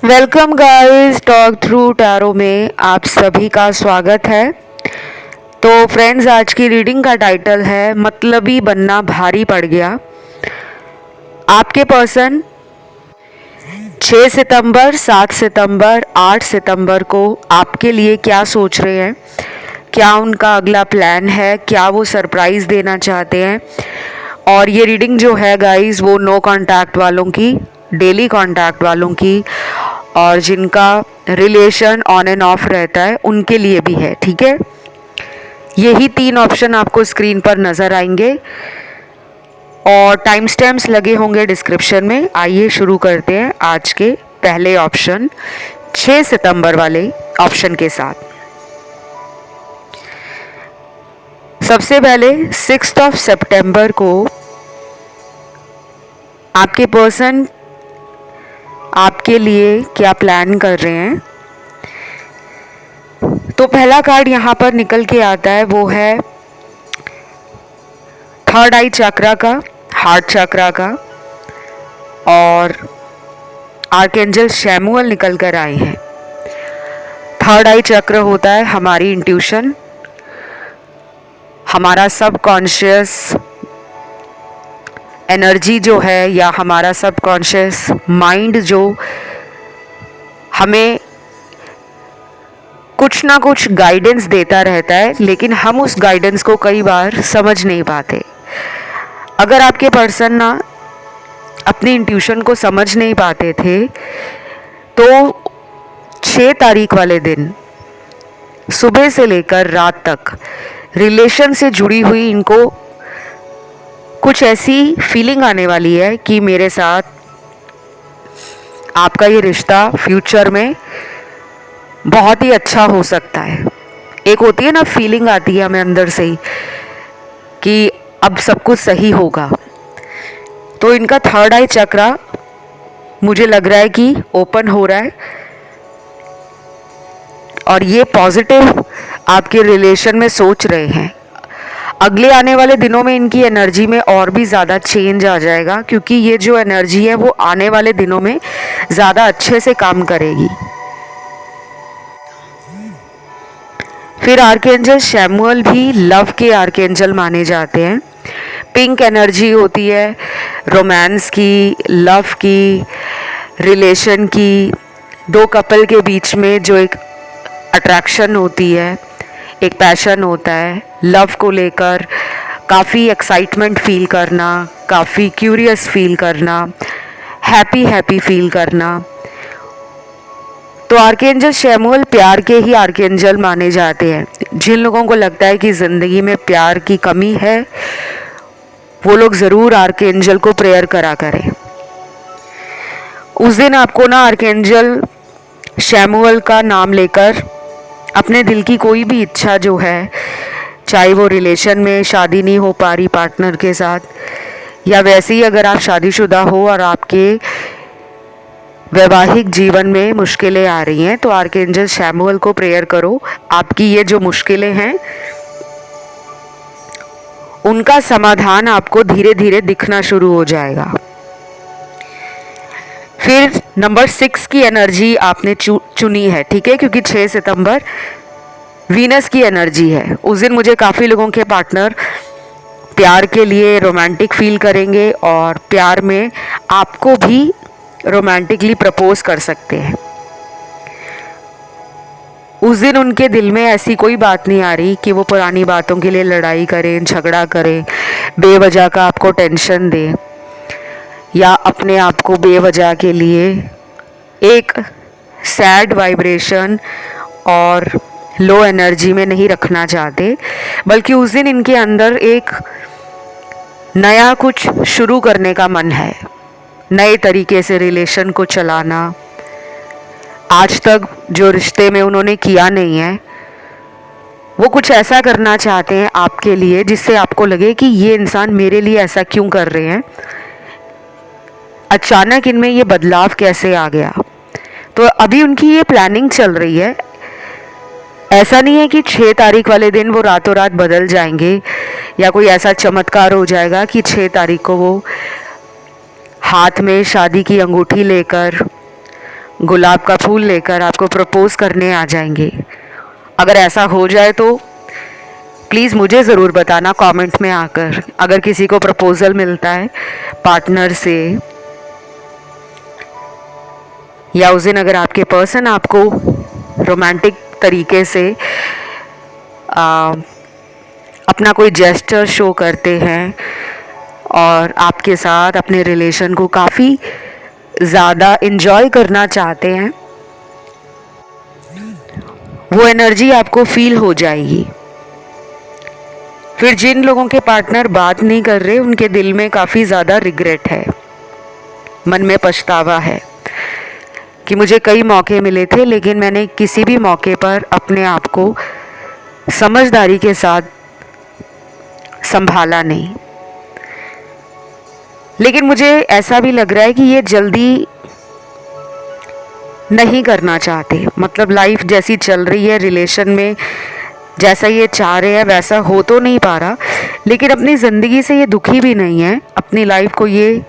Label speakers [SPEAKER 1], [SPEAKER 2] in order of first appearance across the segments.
[SPEAKER 1] Welcome guys, talk through tarot में आप सभी का स्वागत है। तो फ्रेंड्स, आज की रीडिंग का टाइटल है मतलबी बनना भारी पड़ गया। आपके पर्सन 6 सितंबर, 7 सितंबर, 8 सितंबर को आपके लिए क्या सोच रहे हैं, क्या उनका अगला प्लान है, क्या वो सरप्राइज़ देना चाहते हैं। और ये रीडिंग जो है गाइस वो नो कांटेक्ट वालों की, डेली कांटेक्ट वालों की और जिनका रिलेशन ऑन एंड ऑफ रहता है उनके लिए भी है, ठीक है। यही 3 ऑप्शन आपको स्क्रीन पर नज़र आएंगे और टाइम स्टैम्प्स लगे होंगे डिस्क्रिप्शन में। आइए शुरू करते हैं आज के पहले ऑप्शन 6 सितंबर वाले ऑप्शन के साथ। सबसे पहले 6 सितंबर को आपके पर्सन आपके लिए क्या प्लान कर रहे हैं। तो पहला कार्ड यहाँ पर निकल के आता है वो है थर्ड आई चक्रा का, हार्ट चक्रा का, और आर्कएंजल शैमुअल निकल कर आए हैं। थर्ड आई चक्र होता है हमारी इंट्यूशन, हमारा सबकॉन्शियस एनर्जी जो है या हमारा सबकॉन्शियस माइंड जो हमें कुछ ना कुछ गाइडेंस देता रहता है, लेकिन हम उस गाइडेंस को कई बार समझ नहीं पाते। अगर आपके पर्सन ना अपनी इंट्यूशन को समझ नहीं पाते थे तो 6 तारीख वाले दिन सुबह से लेकर रात तक रिलेशन से जुड़ी हुई इनको कुछ ऐसी फीलिंग आने वाली है कि मेरे साथ आपका ये रिश्ता फ्यूचर में बहुत ही अच्छा हो सकता है। एक होती है ना फीलिंग आती है हमें अंदर से ही कि अब सब कुछ सही होगा। तो इनका थर्ड आई चक्रा मुझे लग रहा है कि ओपन हो रहा है और ये पॉजिटिव आपके रिलेशन में सोच रहे हैं। अगले आने वाले दिनों में इनकी एनर्जी में और भी ज़्यादा चेंज आ जाएगा, क्योंकि ये जो एनर्जी है वो आने वाले दिनों में ज़्यादा अच्छे से काम करेगी। फिर आर्कएंजल शैमुअल भी लव के आर्कएंजल माने जाते हैं। पिंक एनर्जी होती है रोमांस की, लव की, रिलेशन की, दो कपल के बीच में जो एक अट्रैक्शन होती है, एक पैशन होता है लव को लेकर, काफ़ी एक्साइटमेंट फील करना, काफ़ी क्यूरियस फील करना, हैप्पी हैप्पी फील करना। तो आर्कएंजल शैमुअल प्यार के ही आर्कएंजल माने जाते हैं। जिन लोगों को लगता है कि ज़िंदगी में प्यार की कमी है वो लोग ज़रूर आर्कएंजल को प्रेयर करा करें। उस दिन आपको ना आर्कएंजल शैमुअल का नाम लेकर अपने दिल की कोई भी इच्छा जो है, चाहे वो रिलेशन में शादी नहीं हो पा रही पार्टनर के साथ, या वैसे ही अगर आप शादीशुदा हो और आपके वैवाहिक जीवन में मुश्किलें आ रही हैं, तो आर्कएंजल शैमुअल को प्रेयर करो। आपकी ये जो मुश्किलें हैं उनका समाधान आपको धीरे धीरे दिखना शुरू हो जाएगा। फिर नंबर 6 की एनर्जी आपने चुनी है, ठीक है, क्योंकि 6 सितंबर वीनस की एनर्जी है। उस दिन मुझे काफ़ी लोगों के पार्टनर प्यार के लिए रोमांटिक फील करेंगे और प्यार में आपको भी रोमांटिकली प्रपोज कर सकते हैं। उस दिन उनके दिल में ऐसी कोई बात नहीं आ रही कि वो पुरानी बातों के लिए लड़ाई करें, झगड़ा करें, बेवजह का आपको टेंशन दें या अपने आप को बेवजह के लिए एक सैड वाइब्रेशन और लो एनर्जी में नहीं रखना चाहते, बल्कि उस दिन इनके अंदर एक नया कुछ शुरू करने का मन है, नए तरीके से रिलेशन को चलाना। आज तक जो रिश्ते में उन्होंने किया नहीं है वो कुछ ऐसा करना चाहते हैं आपके लिए जिससे आपको लगे कि ये इंसान मेरे लिए ऐसा क्यों कर रहे हैं, अचानक इनमें ये बदलाव कैसे आ गया। तो अभी उनकी ये प्लानिंग चल रही है। ऐसा नहीं है कि 6 तारीख वाले दिन वो रातों रात बदल जाएंगे या कोई ऐसा चमत्कार हो जाएगा कि 6 तारीख को वो हाथ में शादी की अंगूठी लेकर गुलाब का फूल लेकर आपको प्रपोज करने आ जाएंगे। अगर ऐसा हो जाए तो प्लीज़ मुझे ज़रूर बताना कमेंट में आकर। अगर किसी को प्रपोज़ल मिलता है पार्टनर से, या उस दिन अगर आपके पर्सन आपको रोमांटिक तरीके से अपना कोई जेस्चर शो करते हैं और आपके साथ अपने रिलेशन को काफ़ी ज़्यादा इन्जॉय करना चाहते हैं, वो एनर्जी आपको फील हो जाएगी। फिर जिन लोगों के पार्टनर बात नहीं कर रहे, उनके दिल में काफ़ी ज़्यादा रिग्रेट है, मन में पछतावा है कि मुझे कई मौके मिले थे लेकिन मैंने किसी भी मौके पर अपने आप को समझदारी के साथ संभाला नहीं। लेकिन मुझे ऐसा भी लग रहा है कि ये जल्दी नहीं करना चाहते। मतलब लाइफ जैसी चल रही है, रिलेशन में जैसा ये चाह रहे हैं वैसा हो तो नहीं पा रहा, लेकिन अपनी ज़िंदगी से ये दुखी भी नहीं है। अपनी लाइफ को ये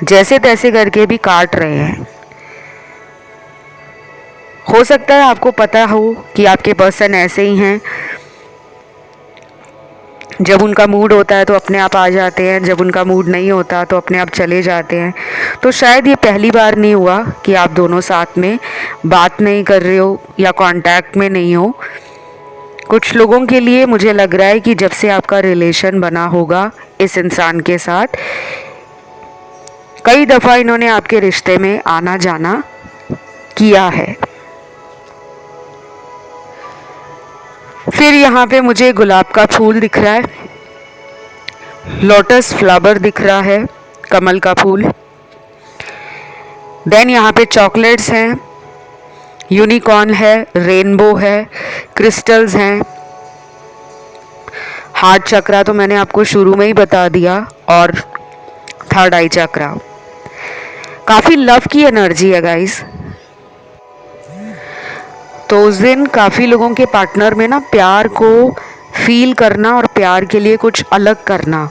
[SPEAKER 1] जैसे तैसे करके भी काट रहे हैं। हो सकता है आपको पता हो कि आपके पर्सन ऐसे ही हैं, जब उनका मूड होता है तो अपने आप आ जाते हैं, जब उनका मूड नहीं होता तो अपने आप चले जाते हैं। तो शायद ये पहली बार नहीं हुआ कि आप दोनों साथ में बात नहीं कर रहे हो या कांटेक्ट में नहीं हो। कुछ लोगों के लिए मुझे लग रहा है कि जब से आपका रिलेशन बना होगा इस इंसान के साथ, कई दफ़ा इन्होंने आपके रिश्ते में आना जाना किया है। फिर यहाँ पे मुझे गुलाब का फूल दिख रहा है, लोटस फ्लावर दिख रहा है, कमल का फूल। देन यहाँ पे चॉकलेट्स हैं, यूनिकॉर्न है, रेनबो है, क्रिस्टल्स हैं। हार्ट चक्रा तो मैंने आपको शुरू में ही बता दिया, और थर्ड आई चक्रा। काफ़ी लव की एनर्जी है गाइस। तो उस दिन काफ़ी लोगों के पार्टनर में ना प्यार को फील करना और प्यार के लिए कुछ अलग करना,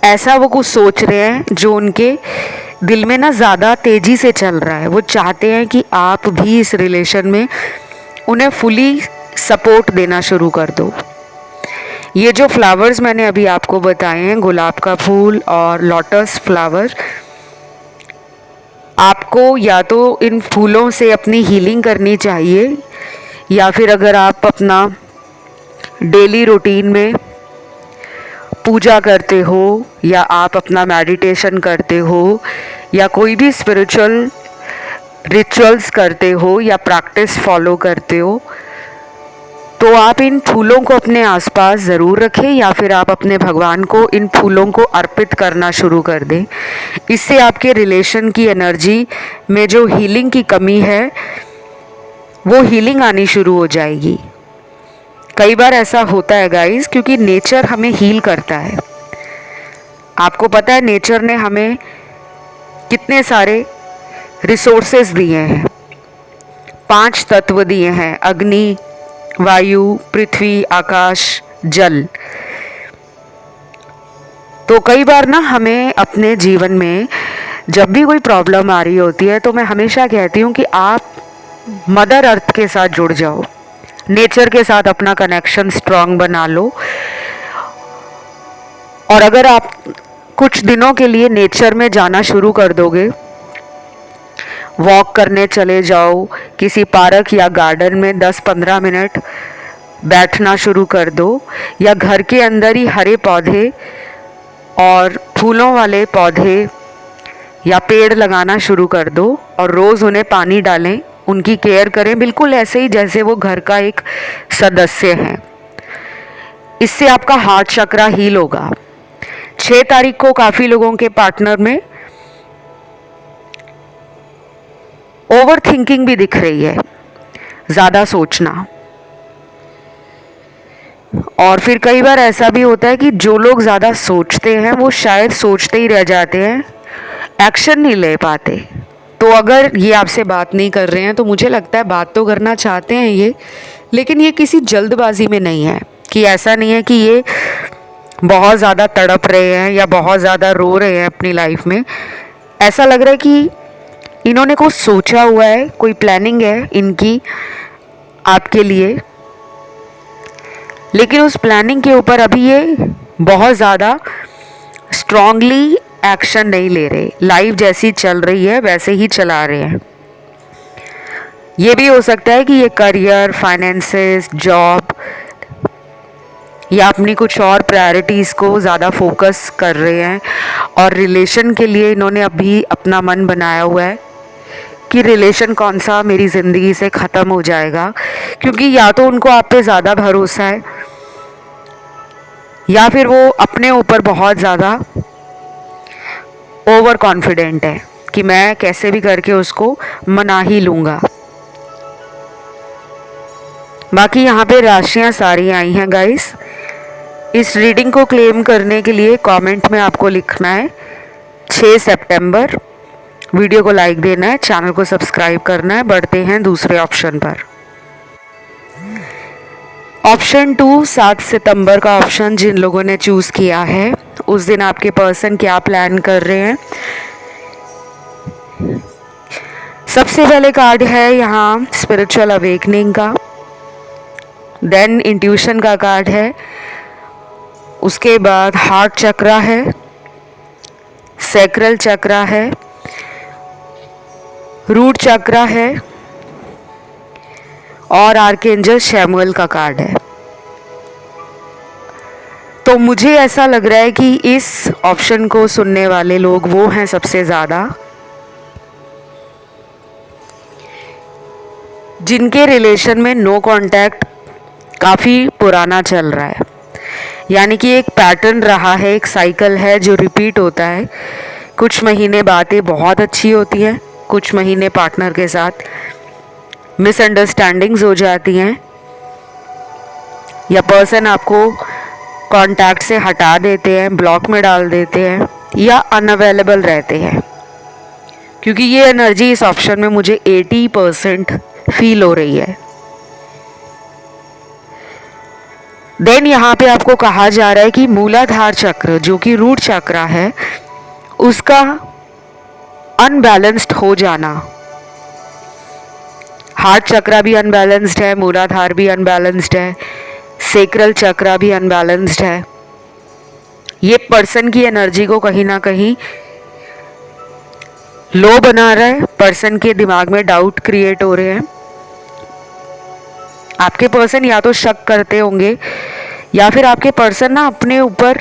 [SPEAKER 1] ऐसा वो कुछ सोच रहे हैं जो उनके दिल में ना ज़्यादा तेज़ी से चल रहा है। वो चाहते हैं कि आप भी इस रिलेशन में उन्हें फुली सपोर्ट देना शुरू कर दो। ये जो फ्लावर्स मैंने अभी आपको बताए हैं, गुलाब का फूल और लोटस फ्लावर, आपको या तो इन फूलों से अपनी हीलिंग करनी चाहिए, या फिर अगर आप अपना डेली रूटीन में पूजा करते हो, या आप अपना मेडिटेशन करते हो, या कोई भी स्पिरिचुअल रिचुअल्स करते हो या प्रैक्टिस फॉलो करते हो, तो आप इन फूलों को अपने आसपास ज़रूर रखें, या फिर आप अपने भगवान को इन फूलों को अर्पित करना शुरू कर दें। इससे आपके रिलेशन की एनर्जी में जो हीलिंग की कमी है वो हीलिंग आनी शुरू हो जाएगी। कई बार ऐसा होता है गाइस, क्योंकि नेचर हमें हील करता है। आपको पता है नेचर ने हमें कितने सारे रिसोर्सेज दिए हैं, 5 तत्व दिए हैं, अग्नि, वायु, पृथ्वी, आकाश, जल। तो कई बार ना हमें अपने जीवन में जब भी कोई प्रॉब्लम आ रही होती है, तो मैं हमेशा कहती हूँ कि आप मदर अर्थ के साथ जुड़ जाओ, नेचर के साथ अपना कनेक्शन स्ट्रांग बना लो। और अगर आप कुछ दिनों के लिए नेचर में जाना शुरू कर दोगे, वॉक करने चले जाओ, किसी पार्क या गार्डन में 10-15 मिनट बैठना शुरू कर दो, या घर के अंदर ही हरे पौधे और फूलों वाले पौधे या पेड़ लगाना शुरू कर दो, और रोज़ उन्हें पानी डालें, उनकी केयर करें, बिल्कुल ऐसे ही जैसे वो घर का एक सदस्य हैं। इससे आपका हार्ट चक्रा हील होगा। 6 तारीख को काफ़ी लोगों के पार्टनर में ओवर थिंकिंग भी दिख रही है, ज़्यादा सोचना। और फिर कई बार ऐसा भी होता है कि जो लोग ज़्यादा सोचते हैं वो शायद सोचते ही रह जाते हैं, एक्शन नहीं ले पाते। तो अगर ये आपसे बात नहीं कर रहे हैं तो मुझे लगता है बात तो करना चाहते हैं ये, लेकिन ये किसी जल्दबाजी में नहीं है। कि ऐसा नहीं है कि ये बहुत ज़्यादा तड़प रहे हैं या बहुत ज़्यादा रो रहे हैं अपनी लाइफ में, ऐसा लग रहा है कि इन्होंने कुछ सोचा हुआ है, कोई प्लानिंग है इनकी आपके लिए, लेकिन उस प्लानिंग के ऊपर अभी ये बहुत ज़्यादा स्ट्रांगली एक्शन नहीं ले रहे। लाइफ जैसी चल रही है वैसे ही चला रहे हैं। ये भी हो सकता है कि ये करियर, फाइनेंसेस, जॉब या अपनी कुछ और प्रायोरिटीज़ को ज़्यादा फोकस कर रहे हैं, और रिलेशन के लिए इन्होंने अभी अपना मन बनाया हुआ है कि रिलेशन कौन सा मेरी ज़िंदगी से ख़त्म हो जाएगा, क्योंकि या तो उनको आप पे ज़्यादा भरोसा है या फिर वो अपने ऊपर बहुत ज़्यादा ओवर कॉन्फिडेंट है कि मैं कैसे भी करके उसको मना ही लूँगा। बाकी यहाँ पे राशियाँ सारी आई हैं गाइस। इस रीडिंग को क्लेम करने के लिए कमेंट में आपको लिखना है 6 सितंबर, वीडियो को लाइक देना है, चैनल को सब्सक्राइब करना है। बढ़ते हैं दूसरे ऑप्शन पर। ऑप्शन 2, 7 सितंबर का ऑप्शन जिन लोगों ने चूज़ किया है, उस दिन आपके पर्सन क्या प्लान कर रहे हैं। सबसे पहले कार्ड है यहाँ स्पिरिचुअल अवेकनिंग का, देन इंट्यूशन का कार्ड है, उसके बाद हार्ट चक्रा है, सैक्रल चक्रा है, रूट चक्रा है और आर्कएंजल शैमुएल का कार्ड है। तो मुझे ऐसा लग रहा है कि इस ऑप्शन को सुनने वाले लोग वो हैं सबसे ज़्यादा जिनके रिलेशन में नो कांटेक्ट काफ़ी पुराना चल रहा है, यानी कि एक पैटर्न रहा है, एक साइकिल है जो रिपीट होता है। कुछ महीने बातें बहुत अच्छी होती हैं, कुछ महीने पार्टनर के साथ मिसअंडरस्टैंडिंग्स हो जाती हैं, या पर्सन आपको कांटेक्ट से हटा देते हैं, ब्लॉक में डाल देते हैं या अनअवेलेबल रहते हैं, क्योंकि ये एनर्जी इस ऑप्शन में मुझे 80% फील हो रही है। देन यहाँ पे आपको कहा जा रहा है कि मूलाधार चक्र जो कि रूट चक्र है, उसका अनबैलेंस्ड हो जाना। हार्ट चक्र भी अनबैलेंस्ड है, मूलाधार भी अनबैलेंस्ड है, सेक्रल चक्र भी अनबैलेंस्ड है। ये पर्सन की एनर्जी को कहीं ना कहीं लो बना रहा है, पर्सन के दिमाग में डाउट क्रिएट हो रहे हैं। आपके पर्सन या तो शक करते होंगे या फिर आपके पर्सन ना अपने ऊपर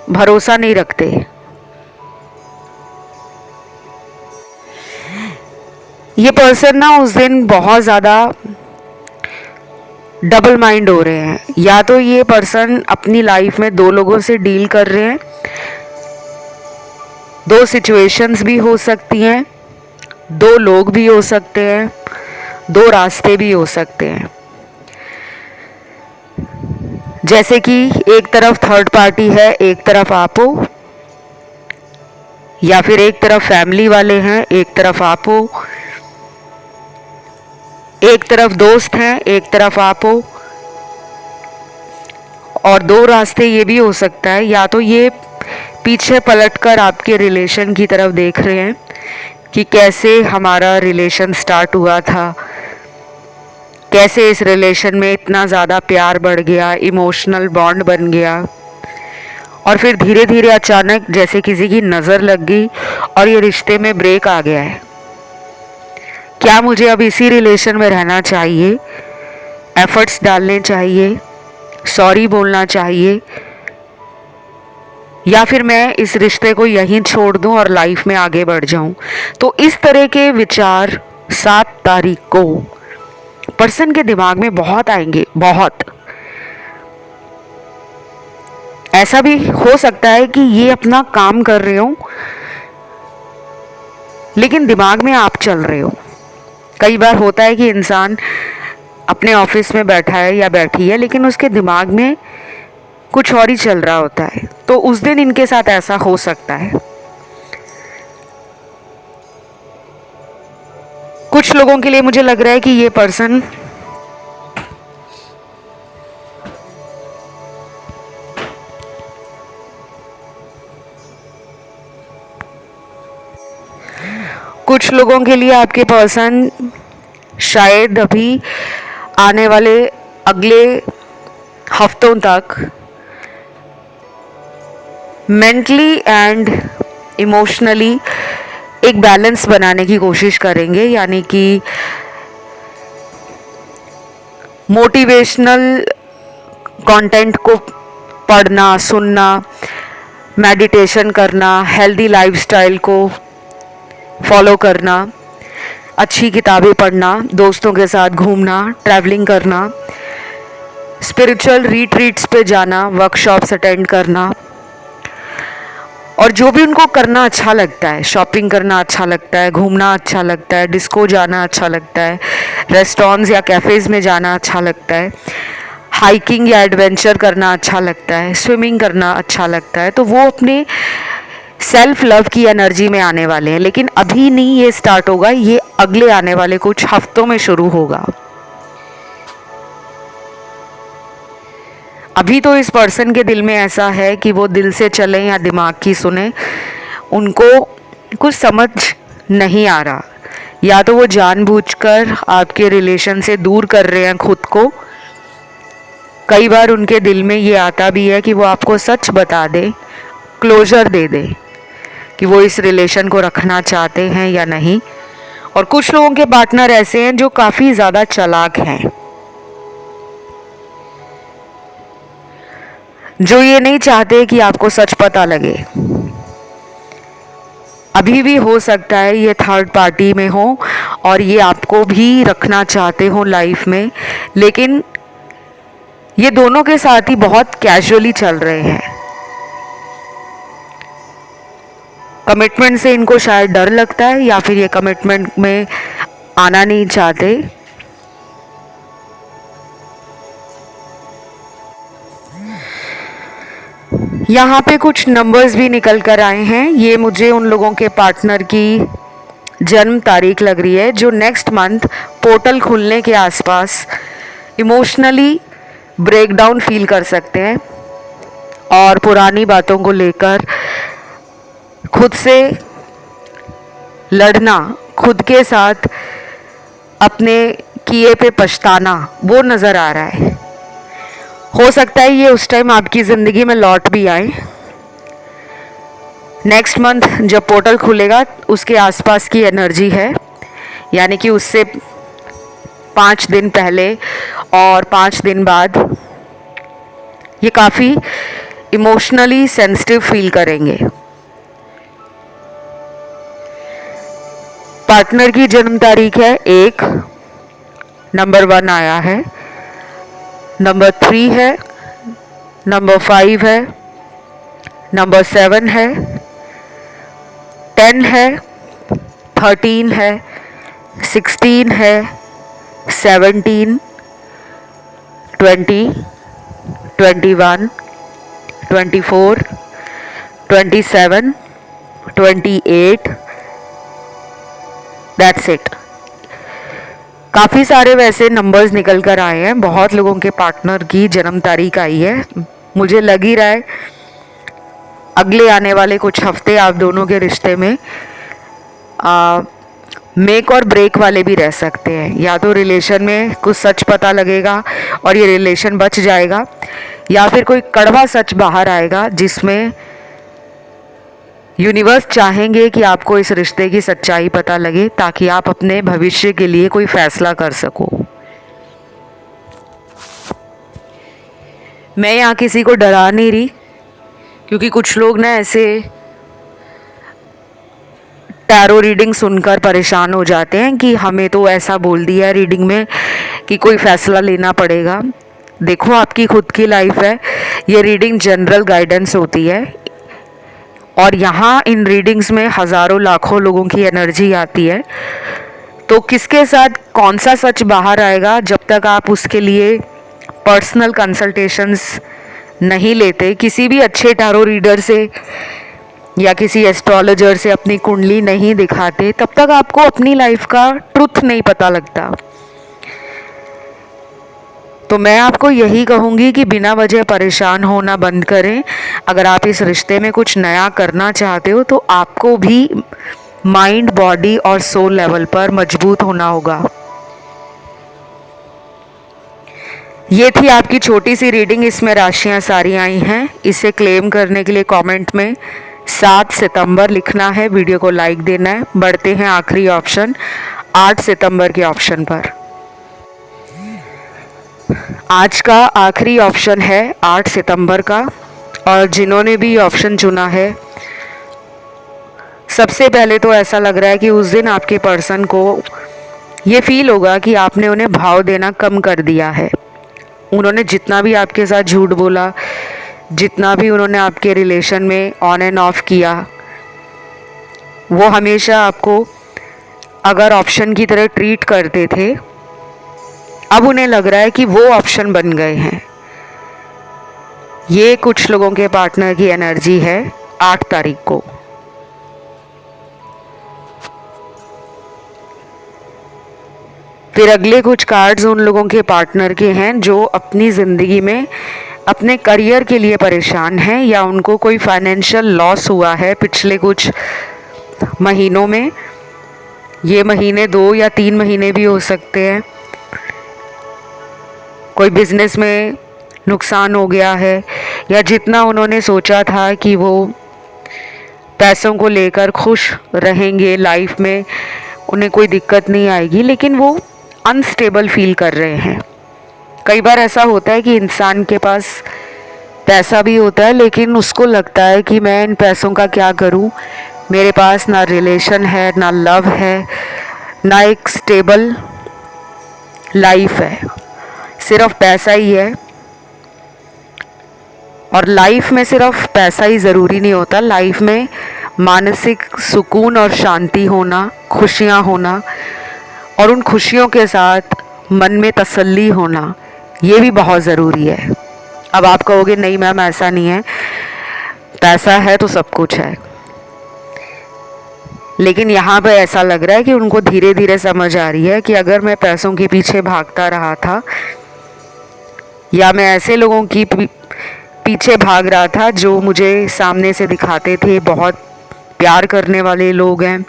[SPEAKER 1] भरोसा नहीं रखते। ये पर्सन ना उस दिन बहुत ज़्यादा डबल माइंड हो रहे हैं, या तो ये पर्सन अपनी लाइफ में दो लोगों से डील कर रहे हैं, दो सिचुएशंस भी हो सकती हैं, दो लोग भी हो सकते हैं, दो रास्ते भी हो सकते हैं। जैसे कि एक तरफ थर्ड पार्टी है, एक तरफ आप हो, या फिर एक तरफ फैमिली वाले हैं, एक तरफ आप हो, एक तरफ दोस्त हैं, एक तरफ आप हो, और दो रास्ते ये भी हो सकता है, या तो ये पीछे पलटकर आपके रिलेशन की तरफ देख रहे हैं कि कैसे हमारा रिलेशन स्टार्ट हुआ था, कैसे इस रिलेशन में इतना ज़्यादा प्यार बढ़ गया, इमोशनल बॉन्ड बन गया, और फिर धीरे धीरे अचानक जैसे किसी की नज़र लग गई और ये रिश्ते में ब्रेक आ गया है। क्या मुझे अब इसी रिलेशन में रहना चाहिए, एफर्ट्स डालने चाहिए, सॉरी बोलना चाहिए, या फिर मैं इस रिश्ते को यहीं छोड़ दूं और लाइफ में आगे बढ़ जाऊं। तो इस तरह के विचार 7 तारीख को पर्सन के दिमाग में बहुत आएंगे, बहुत। ऐसा भी हो सकता है कि ये अपना काम कर रहे हो लेकिन दिमाग में आप चल रहे हो। कई बार होता है कि इंसान अपने ऑफिस में बैठा है या बैठी है लेकिन उसके दिमाग में कुछ और ही चल रहा होता है, तो उस दिन इनके साथ ऐसा हो सकता है। कुछ लोगों के लिए मुझे लग रहा है कि ये पर्सन कुछ लोगों के लिए आपके पर्सन शायद अभी आने वाले अगले हफ्तों तक मेंटली एंड इमोशनली एक बैलेंस बनाने की कोशिश करेंगे, यानी कि मोटिवेशनल कंटेंट को पढ़ना, सुनना, मेडिटेशन करना, हेल्दी लाइफस्टाइल को फॉलो करना, अच्छी किताबें पढ़ना, दोस्तों के साथ घूमना, ट्रैवलिंग करना, स्पिरिचुअल रिट्रीट्स पे जाना, वर्कशॉप्स अटेंड करना, और जो भी उनको करना अच्छा लगता है, शॉपिंग करना अच्छा लगता है, घूमना अच्छा लगता है, डिस्को जाना अच्छा लगता है, रेस्टोरेंट्स या कैफ़ेज़ में जाना अच्छा लगता है, हाइकिंग या एडवेंचर करना अच्छा लगता है, स्विमिंग करना अच्छा लगता है, तो वो अपने सेल्फ लव की एनर्जी में आने वाले हैं। लेकिन अभी नहीं ये स्टार्ट होगा, ये अगले आने वाले कुछ हफ्तों में शुरू होगा। अभी तो इस पर्सन के दिल में ऐसा है कि वो दिल से चलें या दिमाग की सुने, उनको कुछ समझ नहीं आ रहा। या तो वो जानबूझकर आपके रिलेशन से दूर कर रहे हैं खुद को। कई बार उनके दिल में ये आता भी है कि वो आपको सच बता दे, क्लोजर दे दे कि वो इस रिलेशन को रखना चाहते हैं या नहीं। और कुछ लोगों के पार्टनर ऐसे हैं जो काफ़ी ज़्यादा चालाक हैं, जो ये नहीं चाहते कि आपको सच पता लगे। अभी भी हो सकता है ये थर्ड पार्टी में हो और ये आपको भी रखना चाहते हो लाइफ में, लेकिन ये दोनों के साथ ही बहुत कैजुअली चल रहे हैं। कमिटमेंट से इनको शायद डर लगता है या फिर ये कमिटमेंट में आना नहीं चाहते। यहाँ पे कुछ नंबर्स भी निकल कर आए हैं। ये मुझे उन लोगों के पार्टनर की जन्म तारीख लग रही है जो नेक्स्ट मंथ पोर्टल खुलने के आसपास इमोशनली ब्रेकडाउन फील कर सकते हैं और पुरानी बातों को लेकर खुद से लड़ना, खुद के साथ अपने किए पे पछताना, वो नज़र आ रहा है। हो सकता है ये उस टाइम आपकी ज़िंदगी में लौट भी आए। नेक्स्ट मंथ जब पोर्टल खुलेगा उसके आसपास की एनर्जी है, यानी कि उससे 5 दिन पहले और 5 दिन बाद ये काफ़ी इमोशनली सेंसिटिव फील करेंगे। पार्टनर की जन्म तारीख है 1, नंबर 1 आया है, नंबर 3 है, नंबर 5 है, नंबर 7 है, 10 है, 13 है, 16 है, 17, 20, 21, 24, 27, 28, दैट्स इट। काफ़ी सारे वैसे नंबर्स निकल कर आए हैं। बहुत लोगों के पार्टनर की जन्म तारीख आई है। मुझे लग ही रहा है अगले आने वाले कुछ हफ्ते आप दोनों के रिश्ते में मेक और ब्रेक वाले भी रह सकते हैं। या तो रिलेशन में कुछ सच पता लगेगा और ये रिलेशन बच जाएगा, या फिर कोई कड़वा सच बाहर आएगा जिसमें यूनिवर्स चाहेंगे कि आपको इस रिश्ते की सच्चाई पता लगे ताकि आप अपने भविष्य के लिए कोई फैसला कर सको। मैं यहाँ किसी को डरा नहीं रही, क्योंकि कुछ लोग ना ऐसे टैरो रीडिंग सुनकर परेशान हो जाते हैं कि हमें तो ऐसा बोल दिया है रीडिंग में कि कोई फैसला लेना पड़ेगा। देखो, आपकी खुद की लाइफ है, ये रीडिंग जनरल गाइडेंस होती है और यहाँ इन रीडिंग्स में हज़ारों लाखों लोगों की एनर्जी आती है। तो किसके साथ कौन सा सच बाहर आएगा, जब तक आप उसके लिए पर्सनल कंसल्टेशंस नहीं लेते, किसी भी अच्छे टैरो रीडर से या किसी एस्ट्रोलॉजर से अपनी कुंडली नहीं दिखाते, तब तक आपको अपनी लाइफ का ट्रुथ नहीं पता लगता। तो मैं आपको यही कहूँगी कि बिना वजह परेशान होना बंद करें। अगर आप इस रिश्ते में कुछ नया करना चाहते हो तो आपको भी माइंड, बॉडी और सोल लेवल पर मजबूत होना होगा। ये थी आपकी छोटी सी रीडिंग। इसमें राशियां सारी आई हैं। इसे क्लेम करने के लिए कमेंट में 7 सितंबर लिखना है, वीडियो को लाइक देना है। बढ़ते हैं आखिरी ऑप्शन 8 सितंबर के ऑप्शन पर। आज का आखिरी ऑप्शन है 8 सितंबर का, और जिन्होंने भी ऑप्शन चुना है, सबसे पहले तो ऐसा लग रहा है कि उस दिन आपके पर्सन को ये फील होगा कि आपने उन्हें भाव देना कम कर दिया है। उन्होंने जितना भी आपके साथ झूठ बोला, जितना भी उन्होंने आपके रिलेशन में ऑन एंड ऑफ किया, वो हमेशा आपको अगर ऑप्शन की तरह ट्रीट करते थे, अब उन्हें लग रहा है कि वो ऑप्शन बन गए हैं। ये कुछ लोगों के पार्टनर की एनर्जी है 8 तारीख को। फिर अगले कुछ कार्ड्स उन लोगों के पार्टनर के हैं जो अपनी ज़िंदगी में अपने करियर के लिए परेशान हैं, या उनको कोई फाइनेंशियल लॉस हुआ है पिछले कुछ महीनों में। ये महीने 2 या 3 महीने भी हो सकते हैं। कोई बिजनेस में नुकसान हो गया है, या जितना उन्होंने सोचा था कि वो पैसों को लेकर खुश रहेंगे, लाइफ में उन्हें कोई दिक्कत नहीं आएगी, लेकिन वो अनस्टेबल फील कर रहे हैं। कई बार ऐसा होता है कि इंसान के पास पैसा भी होता है, लेकिन उसको लगता है कि मैं इन पैसों का क्या करूं, मेरे पास ना रिलेशन है, ना लव है, ना एक स्टेबल लाइफ है, सिर्फ पैसा ही है। और लाइफ में सिर्फ पैसा ही ज़रूरी नहीं होता, लाइफ में मानसिक सुकून और शांति होना, खुशियाँ होना, और उन खुशियों के साथ मन में तसल्ली होना, ये भी बहुत ज़रूरी है। अब आप कहोगे नहीं मैम ऐसा नहीं है, पैसा है तो सब कुछ है। लेकिन यहाँ पे ऐसा लग रहा है कि उनको धीरे धीरे समझ आ रही है कि अगर मैं पैसों के पीछे भागता रहा था, या मैं ऐसे लोगों की पीछे भाग रहा था जो मुझे सामने से दिखाते थे बहुत प्यार करने वाले लोग हैं,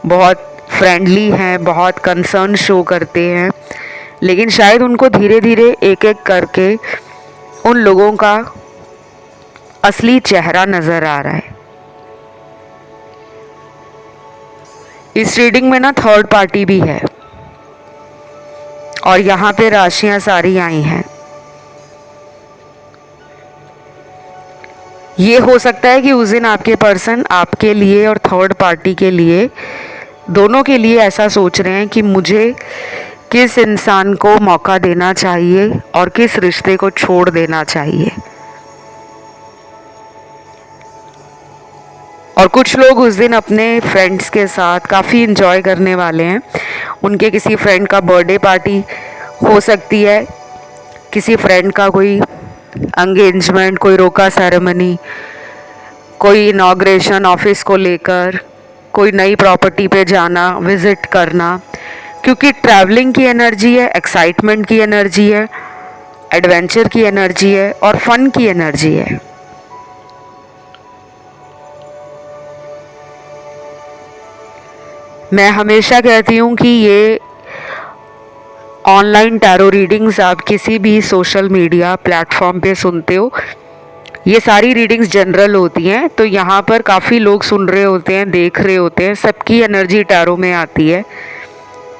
[SPEAKER 1] बहुत फ्रेंडली हैं, बहुत कंसर्न शो करते हैं, लेकिन शायद उनको धीरे धीरे एक एक करके उन लोगों का असली चेहरा नज़र आ रहा है। इस रीडिंग में ना थर्ड पार्टी भी है, और यहाँ पे राशियाँ सारी आई हैं। ये हो सकता है कि उस दिन आपके पर्सन आपके लिए और थर्ड पार्टी के लिए, दोनों के लिए ऐसा सोच रहे हैं कि मुझे किस इंसान को मौका देना चाहिए और किस रिश्ते को छोड़ देना चाहिए। और कुछ लोग उस दिन अपने फ्रेंड्स के साथ काफ़ी इन्जॉय करने वाले हैं। उनके किसी फ्रेंड का बर्थडे पार्टी हो सकती है, किसी फ्रेंड का कोई एंगेजमेंट, कोई रोका सेरेमनी, कोई इनॉग्रेशन ऑफिस को लेकर, कोई नई प्रॉपर्टी पे जाना, विज़िट करना, क्योंकि ट्रैवलिंग की एनर्जी है, एक्साइटमेंट की एनर्जी है, एडवेंचर की एनर्जी है, और फन की एनर्जी है। मैं हमेशा कहती हूँ कि ये ऑनलाइन टैरो रीडिंग्स आप किसी भी सोशल मीडिया प्लेटफॉर्म पे सुनते हो, ये सारी रीडिंग्स जनरल होती हैं। तो यहाँ पर काफ़ी लोग सुन रहे होते हैं, देख रहे होते हैं, सबकी एनर्जी टैरो में आती है।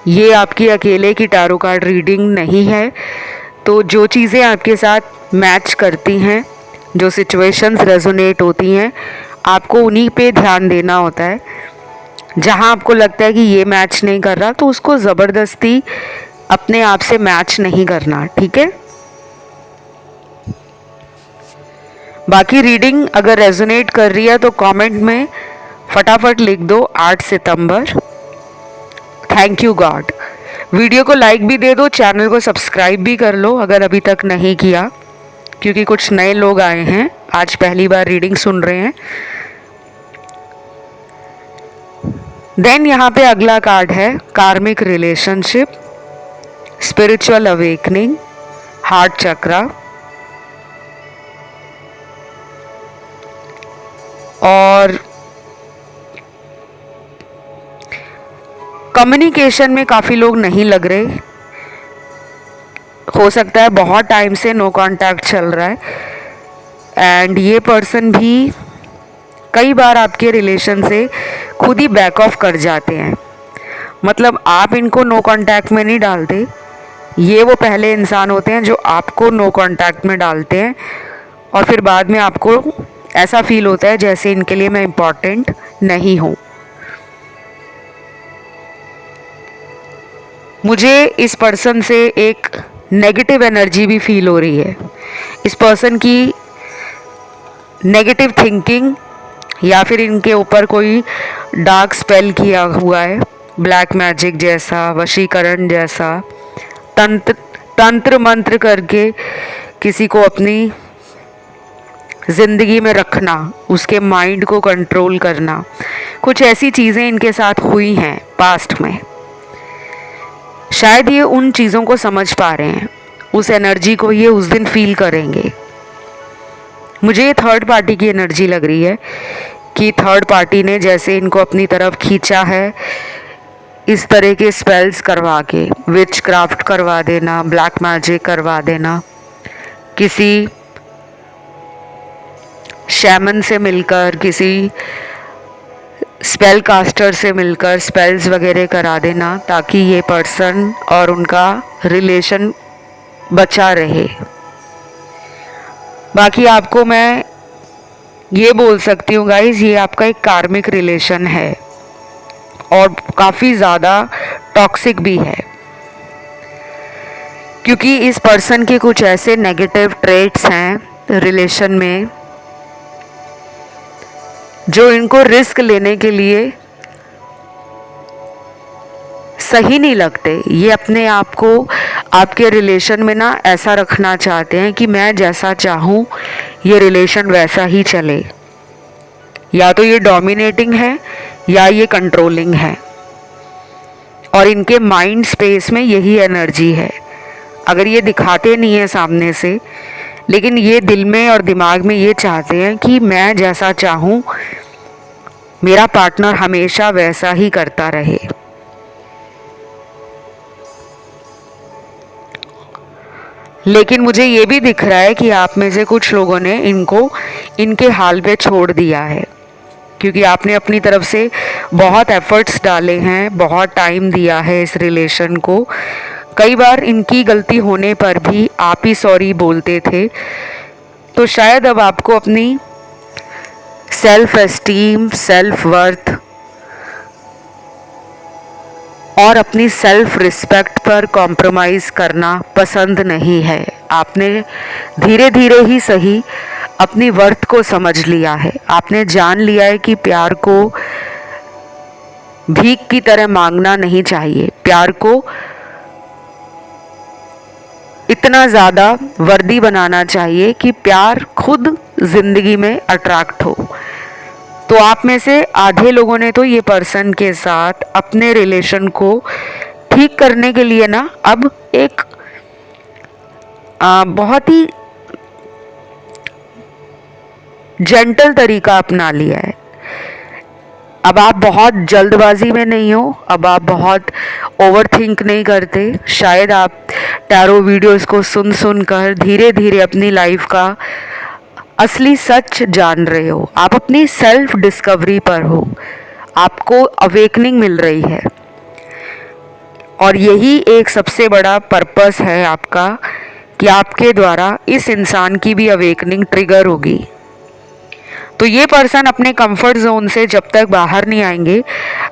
[SPEAKER 1] ये आपकी अकेले की टैरो कार्ड रीडिंग नहीं है। तो जो चीज़ें आपके साथ मैच करती हैं, जो सिचुएशंस रेजोनेट होती हैं, आपको उन्हीं पे ध्यान देना होता है। जहाँ आपको लगता है कि ये मैच नहीं कर रहा, तो उसको ज़बरदस्ती अपने आप से मैच नहीं करना, ठीक है। बाकी रीडिंग अगर रेजोनेट कर रही है तो कमेंट में फटाफट लिख दो 8 सितंबर। Thank you God. वीडियो को लाइक भी दे दो, चैनल को सब्सक्राइब भी कर लो अगर अभी तक नहीं किया, क्योंकि कुछ नए लोग आए हैं, आज पहली बार रीडिंग सुन रहे हैं। देन यहाँ पे अगला कार्ड है कार्मिक रिलेशनशिप, स्पिरिचुअल अवेकनिंग, हार्ट चक्रा, और कम्युनिकेशन में काफ़ी लोग नहीं लग रहे, हो सकता है बहुत टाइम से नो कांटेक्ट चल रहा है, एंड ये पर्सन भी कई बार आपके रिलेशन से खुद ही बैक ऑफ कर जाते हैं। मतलब आप इनको नो कांटेक्ट में नहीं डालते, ये वो पहले इंसान होते हैं जो आपको नो कांटेक्ट में डालते हैं, और फिर बाद में आपको ऐसा फील होता है जैसे इनके लिए मैं इम्पॉर्टेंट नहीं हूँ। मुझे इस पर्सन से एक नेगेटिव एनर्जी भी फील हो रही है। इस पर्सन की नेगेटिव थिंकिंग, या फिर इनके ऊपर कोई डार्क स्पेल किया हुआ है, ब्लैक मैजिक जैसा, वशीकरण जैसा, तंत्र मंत्र करके किसी को अपनी ज़िंदगी में रखना, उसके माइंड को कंट्रोल करना, कुछ ऐसी चीज़ें इनके साथ हुई हैं पास्ट में। शायद ये उन चीज़ों को समझ पा रहे हैं, उस एनर्जी को ये उस दिन फील करेंगे। मुझे ये थर्ड पार्टी की एनर्जी लग रही है कि थर्ड पार्टी ने जैसे इनको अपनी तरफ खींचा है, इस तरह के स्पेल्स करवा के, विच क्राफ्ट करवा देना, ब्लैक मैजिक करवा देना, किसी शैमन से मिलकर, किसी स्पेल कास्टर से मिलकर स्पेल्स वगैरह करा देना, ताकि ये पर्सन और उनका रिलेशन बचा रहे। बाकी आपको मैं ये बोल सकती हूँ गाइस, ये आपका एक कार्मिक रिलेशन है और काफ़ी ज़्यादा टॉक्सिक भी है, क्योंकि इस पर्सन के कुछ ऐसे नेगेटिव ट्रेट्स हैं रिलेशन में जो इनको रिस्क लेने के लिए सही नहीं लगते। ये अपने आप को आपके रिलेशन में ना ऐसा रखना चाहते हैं कि मैं जैसा चाहूँ ये रिलेशन वैसा ही चले। या तो ये डोमिनेटिंग है या ये कंट्रोलिंग है, और इनके माइंड स्पेस में यही एनर्जी है। अगर ये दिखाते नहीं है सामने से, लेकिन ये दिल में और दिमाग में ये चाहते हैं कि मैं जैसा चाहूँ मेरा पार्टनर हमेशा वैसा ही करता रहे। लेकिन मुझे ये भी दिख रहा है कि आप में से कुछ लोगों ने इनको इनके हाल पे छोड़ दिया है, क्योंकि आपने अपनी तरफ से बहुत एफर्ट्स डाले हैं, बहुत टाइम दिया है इस रिलेशन को। कई बार इनकी गलती होने पर भी आप ही सॉरी बोलते थे। तो शायद अब आपको अपनी सेल्फ एस्टीम, सेल्फ वर्थ और अपनी सेल्फ रिस्पेक्ट पर कॉम्प्रोमाइज़ करना पसंद नहीं है। आपने धीरे धीरे ही सही अपनी वर्थ को समझ लिया है। आपने जान लिया है कि प्यार को भीख की तरह मांगना नहीं चाहिए, प्यार को इतना ज़्यादा वर्दी बनाना चाहिए कि प्यार खुद ज़िंदगी में अट्रैक्ट हो। तो आप में से आधे लोगों ने तो ये पर्सन के साथ अपने रिलेशन को ठीक करने के लिए ना अब एक बहुत ही जेंटल तरीका अपना लिया है। अब आप बहुत जल्दबाजी में नहीं हो, अब आप बहुत ओवर थिंक नहीं करते। शायद आप टैरो वीडियोस को सुन कर धीरे धीरे अपनी लाइफ का असली सच जान रहे हो। आप अपनी सेल्फ डिस्कवरी पर हो, आपको अवेकनिंग मिल रही है, और यही एक सबसे बड़ा पर्पस है आपका कि आपके द्वारा इस इंसान की भी अवेकनिंग ट्रिगर होगी। तो ये पर्सन अपने कंफर्ट जोन से जब तक बाहर नहीं आएंगे,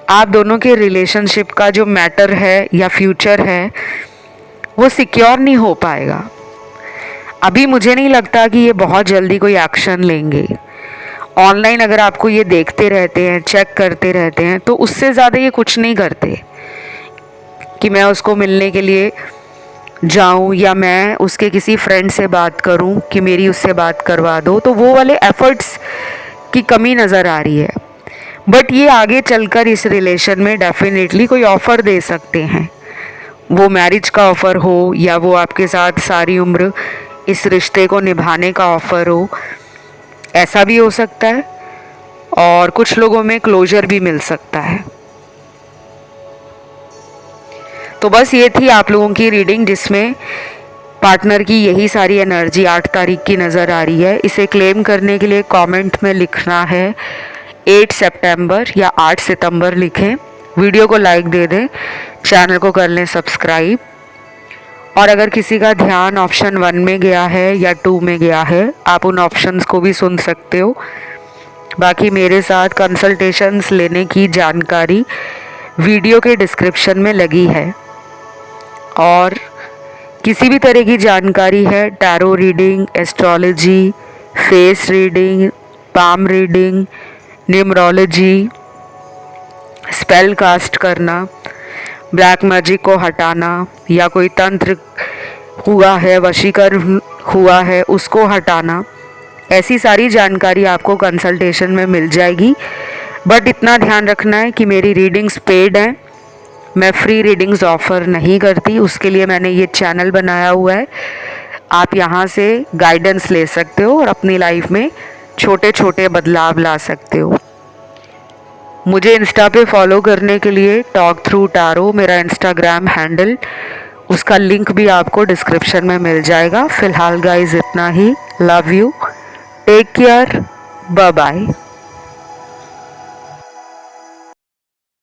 [SPEAKER 1] आप दोनों के रिलेशनशिप का जो मैटर है या फ्यूचर है वो सिक्योर नहीं हो पाएगा। अभी मुझे नहीं लगता कि ये बहुत जल्दी कोई एक्शन लेंगे। ऑनलाइन अगर आपको ये देखते रहते हैं, चेक करते रहते हैं, तो उससे ज़्यादा ये कुछ नहीं करते कि मैं उसको मिलने के लिए जाऊं या मैं उसके किसी फ्रेंड से बात करूं कि मेरी उससे बात करवा दो। तो वो वाले एफर्ट्स की कमी नज़र आ रही है। बट ये आगे चलकर इस रिलेशन में डेफिनेटली कोई ऑफ़र दे सकते हैं, वो मैरिज का ऑफ़र हो या वो आपके साथ सारी उम्र इस रिश्ते को निभाने का ऑफ़र हो, ऐसा भी हो सकता है। और कुछ लोगों में क्लोजर भी मिल सकता है। तो बस ये थी आप लोगों की रीडिंग, जिसमें पार्टनर की यही सारी एनर्जी 8 तारीख की नज़र आ रही है। इसे क्लेम करने के लिए कमेंट में लिखना है 8 सितंबर या 8 सितंबर लिखें। वीडियो को लाइक दे दें, चैनल को कर लें सब्सक्राइब। और अगर किसी का ध्यान ऑप्शन 1 में गया है या 2 में गया है, आप उन ऑप्शंस को भी सुन सकते हो। बाकी मेरे साथ कंसल्टेशंस लेने की जानकारी वीडियो के डिस्क्रिप्शन में लगी है। और किसी भी तरह की जानकारी है, tarot reading, astrology, face reading, palm reading, numerology, spell cast करना, ब्लैक मैजिक को हटाना, या कोई तंत्र हुआ है, वशीकरण हुआ है, उसको हटाना, ऐसी सारी जानकारी आपको कंसल्टेशन में मिल जाएगी। बट इतना ध्यान रखना है कि मेरी रीडिंग्स पेड हैं, मैं फ्री रीडिंग्स ऑफ़र नहीं करती। उसके लिए मैंने ये चैनल बनाया हुआ है। आप यहाँ से गाइडेंस ले सकते हो और अपनी लाइफ में छोटे छोटे बदलाव ला सकते हो। मुझे इंस्टा पे फॉलो करने के लिए टॉक थ्रू टैरो मेरा इंस्टाग्राम हैंडल, उसका लिंक भी आपको डिस्क्रिप्शन में मिल जाएगा। फ़िलहाल गाइस इतना ही। Love you, take care, bye bye.